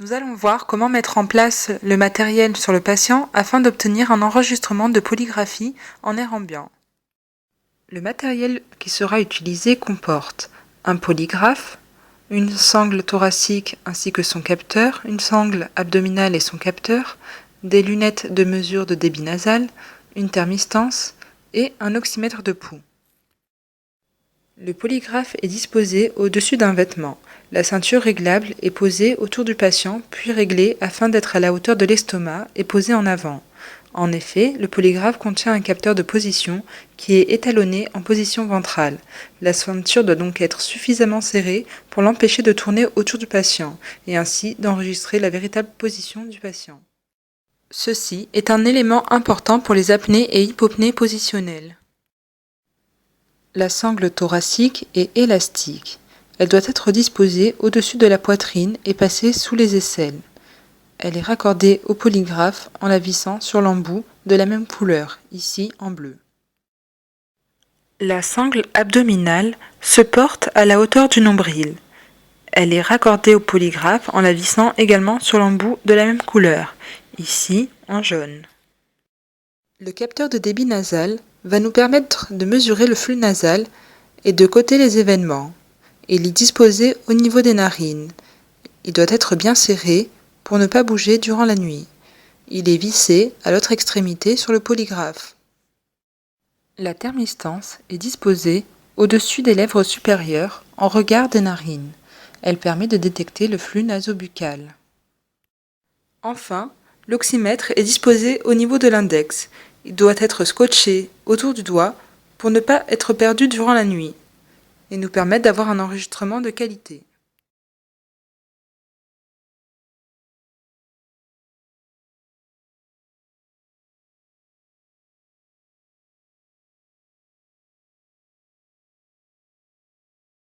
Nous allons voir comment mettre en place le matériel sur le patient afin d'obtenir un enregistrement de polygraphie en air ambiant. Le matériel qui sera utilisé comporte un polygraphe, une sangle thoracique ainsi que son capteur, une sangle abdominale et son capteur, des lunettes de mesure de débit nasal, une thermistance et un oxymètre de pouls. Le polygraphe est disposé au-dessus d'un vêtement. La ceinture réglable est posée autour du patient, puis réglée afin d'être à la hauteur de l'estomac et posée en avant. En effet, le polygraphe contient un capteur de position qui est étalonné en position ventrale. La ceinture doit donc être suffisamment serrée pour l'empêcher de tourner autour du patient et ainsi d'enregistrer la véritable position du patient. Ceci est un élément important pour les apnées et hypopnées positionnelles. La sangle thoracique est élastique. Elle doit être disposée au-dessus de la poitrine et passée sous les aisselles. Elle est raccordée au polygraphe en la vissant sur l'embout de la même couleur, ici en bleu. La sangle abdominale se porte à la hauteur du nombril. Elle est raccordée au polygraphe en la vissant également sur l'embout de la même couleur, ici en jaune. Le capteur de débit nasal va nous permettre de mesurer le flux nasal et de coter les événements. Il est disposé au niveau des narines. Il doit être bien serré pour ne pas bouger durant la nuit. Il est vissé à l'autre extrémité sur le polygraphe. La thermistance est disposée au-dessus des lèvres supérieures en regard des narines. Elle permet de détecter le flux nasobuccal. Enfin, l'oxymètre est disposé au niveau de l'index. Il doit être scotché autour du doigt pour ne pas être perdu durant la nuit et nous permettre d'avoir un enregistrement de qualité.